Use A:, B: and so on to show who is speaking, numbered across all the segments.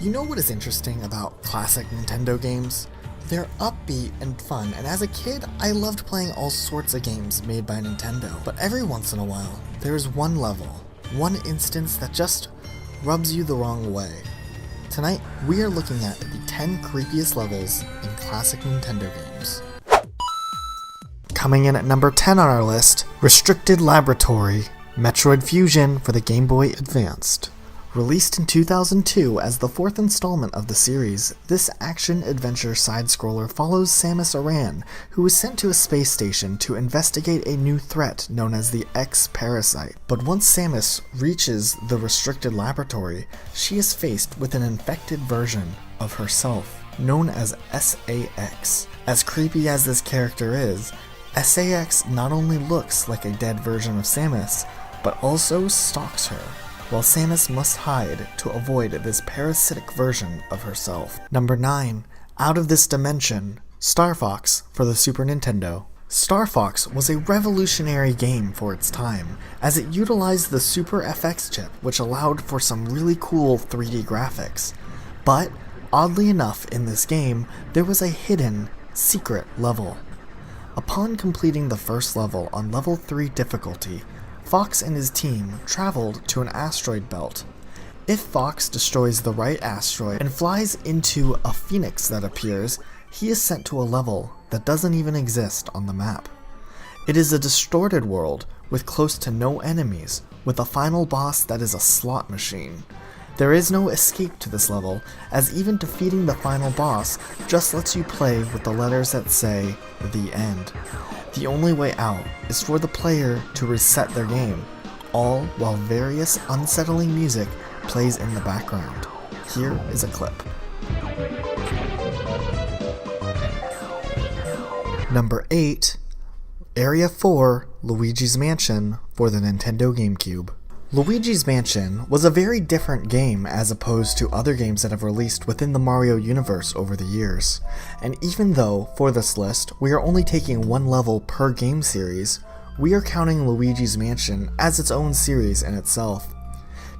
A: You know what is interesting about classic Nintendo games? They're upbeat and fun, and as a kid, I loved playing all sorts of games made by Nintendo. But every once in a while, there is one level, one instance that just rubs you the wrong way. Tonight, we are looking at the 10 creepiest levels in classic Nintendo games. Coming in at number 10 on our list, Restricted Laboratory, Metroid Fusion for the Game Boy Advanced. Released in 2002 as the fourth installment of the series, this action-adventure side-scroller follows Samus Aran, who is sent to a space station to investigate a new threat known as the X-Parasite. But once Samus reaches the restricted laboratory, she is faced with an infected version of herself, known as SAX. As creepy as this character is, SAX not only looks like a dead version of Samus, but also stalks her, while Samus must hide to avoid this parasitic version of herself. Number 9. Out of This Dimension, Star Fox for the Super Nintendo. Star Fox was a revolutionary game for its time, as it utilized the Super FX chip, which allowed for some really cool 3D graphics. But, oddly enough, in this game, there was a hidden, secret level. Upon completing the first level on level 3 difficulty, Fox and his team traveled to an asteroid belt. If Fox destroys the right asteroid and flies into a phoenix that appears, he is sent to a level that doesn't even exist on the map. It is a distorted world with close to no enemies, with a final boss that is a slot machine. There is no escape to this level, as even defeating the final boss just lets you play with the letters that say, "The End." The only way out is for the player to reset their game, all while various unsettling music plays in the background. Here is a clip. Number 8. Area 4, Luigi's Mansion for the Nintendo GameCube. Luigi's Mansion was a very different game as opposed to other games that have released within the Mario universe over the years. And even though, for this list, we are only taking one level per game series, we are counting Luigi's Mansion as its own series in itself.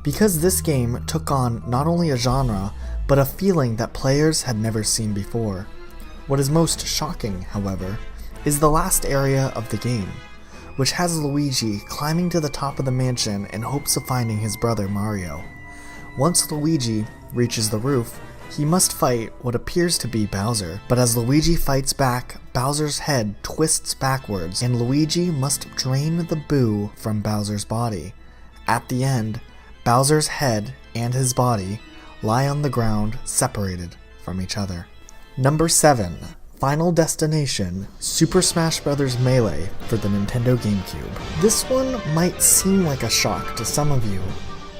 A: Because this game took on not only a genre, but a feeling that players had never seen before. What is most shocking, however, is the last area of the game, which has Luigi climbing to the top of the mansion in hopes of finding his brother Mario. Once Luigi reaches the roof, he must fight what appears to be Bowser, but as Luigi fights back, Bowser's head twists backwards and Luigi must drain the boo from Bowser's body. At the end, Bowser's head and his body lie on the ground separated from each other. Number 7. Final Destination, Super Smash Bros. Melee for the Nintendo GameCube. This one might seem like a shock to some of you,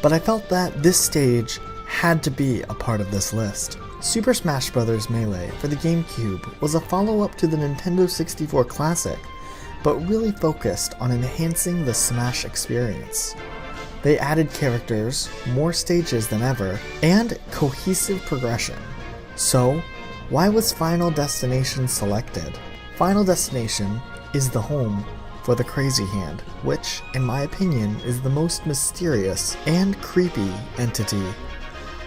A: but I felt that this stage had to be a part of this list. Super Smash Bros. Melee for the GameCube was a follow-up to the Nintendo 64 classic, but really focused on enhancing the Smash experience. They added characters, more stages than ever, and cohesive progression. So, why was Final Destination selected? Final Destination is the home for the Crazy Hand, which, in my opinion, is the most mysterious and creepy entity.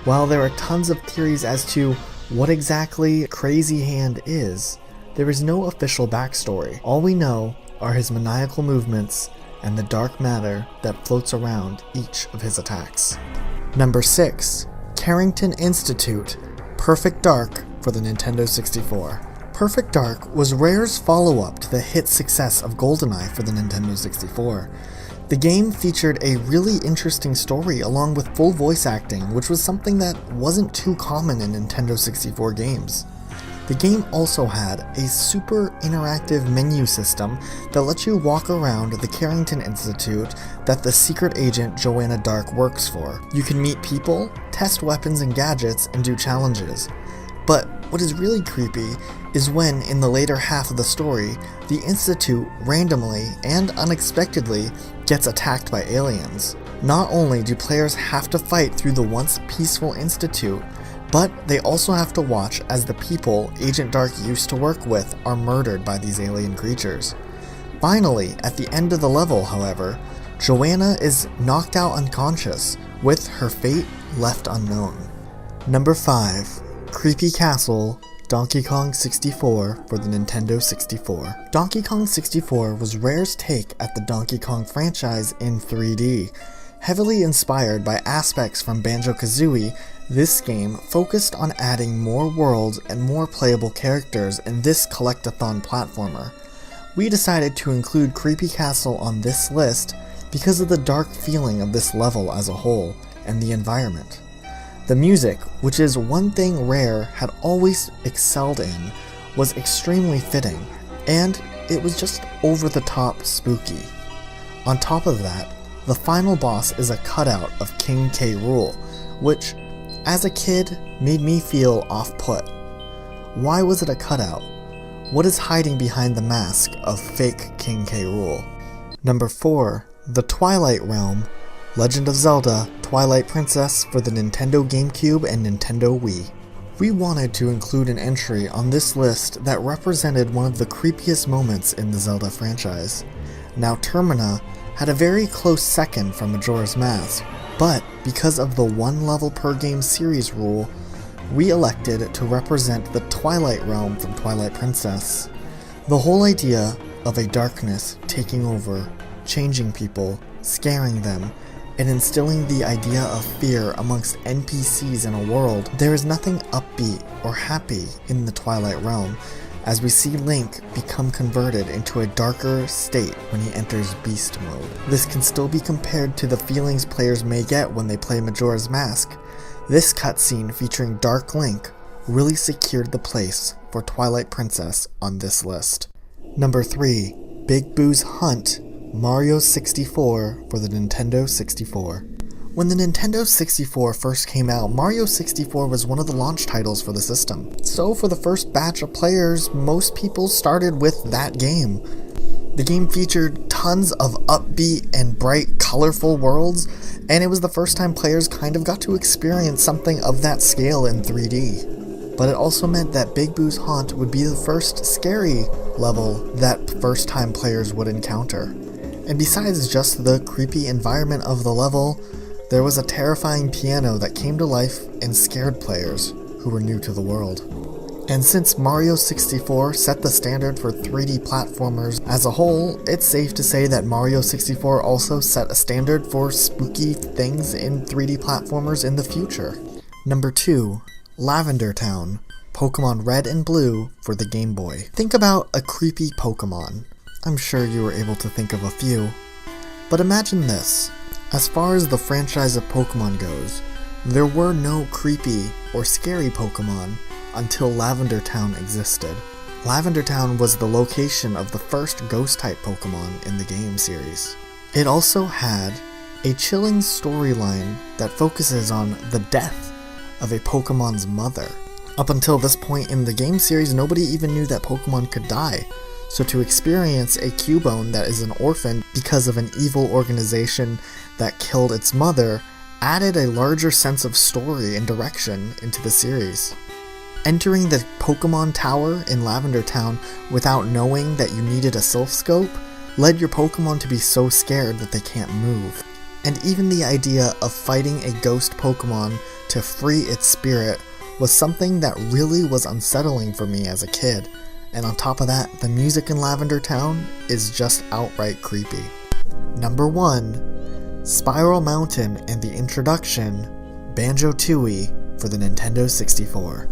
A: While there are tons of theories as to what exactly Crazy Hand is, there is no official backstory. All we know are his maniacal movements and the dark matter that floats around each of his attacks. Number 6. Carrington Institute, Perfect Dark for the Nintendo 64. Perfect Dark was Rare's follow-up to the hit success of GoldenEye for the Nintendo 64. The game featured a really interesting story along with full voice acting, which was something that wasn't too common in Nintendo 64 games. The game also had a super interactive menu system that lets you walk around the Carrington Institute that the secret agent Joanna Dark works for. You can meet people, test weapons and gadgets, and do challenges. But what is really creepy is when, in the later half of the story, the Institute randomly and unexpectedly gets attacked by aliens. Not only do players have to fight through the once peaceful Institute, but they also have to watch as the people Agent Dark used to work with are murdered by these alien creatures. Finally, at the end of the level, however, Joanna is knocked out unconscious, with her fate left unknown. Number 5. Creepy Castle Donkey Kong 64 for the Nintendo 64. Donkey Kong 64 was Rare's take at the Donkey Kong franchise in 3D. Heavily inspired by aspects from Banjo-Kazooie, this game focused on adding more worlds and more playable characters in this collect-a-thon platformer. We decided to include Creepy Castle on this list because of the dark feeling of this level as a whole, and the environment. The music, which is one thing Rare had always excelled in, was extremely fitting, and it was just over-the-top spooky. On top of that, the final boss is a cutout of King K. Rool, which, as a kid, made me feel off-put. Why was it a cutout? What is hiding behind the mask of fake King K. Rool? Number 4. The Twilight Realm Legend of Zelda Twilight Princess for the Nintendo GameCube and Nintendo Wii. We wanted to include an entry on this list that represented one of the creepiest moments in the Zelda franchise. Now Termina had a very close second from Majora's Mask, but because of the one level per game series rule, we elected to represent the Twilight Realm from Twilight Princess. The whole idea of a darkness taking over, changing people, scaring them, and instilling the idea of fear amongst NPCs in a world, there is nothing upbeat or happy in the Twilight Realm, as we see Link become converted into a darker state when he enters Beast Mode. This can still be compared to the feelings players may get when they play Majora's Mask. This cutscene featuring Dark Link really secured the place for Twilight Princess on this list. Number 3. Big Boo's Hunt Mario 64 for the Nintendo 64. When the Nintendo 64 first came out, Mario 64 was one of the launch titles for the system. So for the first batch of players, most people started with that game. The game featured tons of upbeat and bright, colorful worlds, and it was the first time players kind of got to experience something of that scale in 3D. But it also meant that Big Boo's Haunt would be the first scary level that first time players would encounter. And besides just the creepy environment of the level, there was a terrifying piano that came to life and scared players who were new to the world. And since Mario 64 set the standard for 3D platformers as a whole, it's safe to say that Mario 64 also set a standard for spooky things in 3D platformers in the future. Number 2. Lavender Town Pokemon Red and Blue for the Game Boy. Think about a creepy Pokemon. I'm sure you were able to think of a few. But imagine this. As far as the franchise of Pokemon goes, there were no creepy or scary Pokemon until Lavender Town existed. Lavender Town was the location of the first Ghost-type Pokemon in the game series. It also had a chilling storyline that focuses on the death of a Pokemon's mother. Up until this point in the game series, nobody even knew that Pokemon could die. So to experience a Cubone that is an orphan because of an evil organization that killed its mother added a larger sense of story and direction into the series. Entering the Pokemon Tower in Lavender Town without knowing that you needed a Sylph Scope led your Pokemon to be so scared that they can't move. And even the idea of fighting a ghost Pokemon to free its spirit was something that really was unsettling for me as a kid. And on top of that, the music in Lavender Town is just outright creepy. Number 1. Spiral Mountain and the introduction, Banjo-Tooie for the Nintendo 64.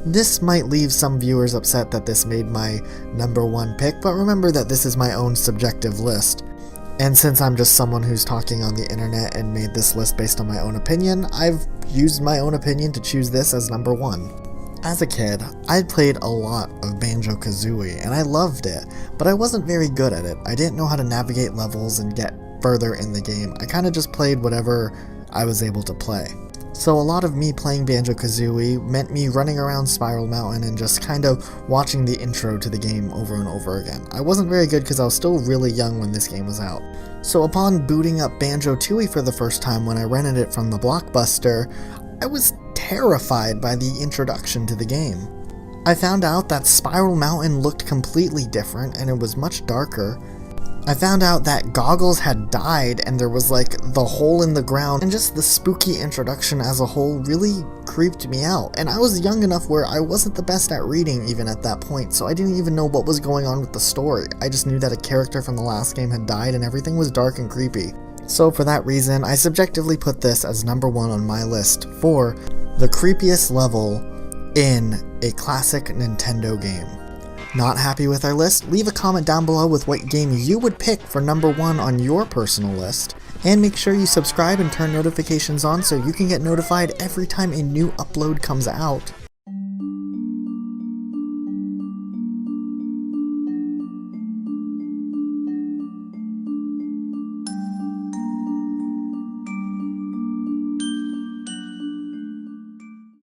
A: This might leave some viewers upset that this made my number 1 pick, but remember that this is my own subjective list. And since I'm just someone who's talking on the internet and made this list based on my own opinion, I've used my own opinion to choose this as number 1. As a kid, I'd played a lot of Banjo-Kazooie, and I loved it, but I wasn't very good at it. I didn't know how to navigate levels and get further in the game. I kinda just played whatever I was able to play. So a lot of me playing Banjo-Kazooie meant me running around Spiral Mountain and just kind of watching the intro to the game over and over again. I wasn't very good because I was still really young when this game was out. So upon booting up Banjo-Tooie for the first time when I rented it from the Blockbuster, I was terrified by the introduction to the game. I found out that Spiral Mountain looked completely different and it was much darker. I found out that Goggles had died and there was like the hole in the ground, and just the spooky introduction as a whole really creeped me out. And I was young enough where I wasn't the best at reading even at that point, so I didn't even know what was going on with the story. I just knew that a character from the last game had died and everything was dark and creepy. So for that reason, I subjectively put this as number 1 on my list for the creepiest level in a classic Nintendo game. Not happy with our list? Leave a comment down below with what game you would pick for number 1 on your personal list. And make sure you subscribe and turn notifications on so you can get notified every time a new upload comes out.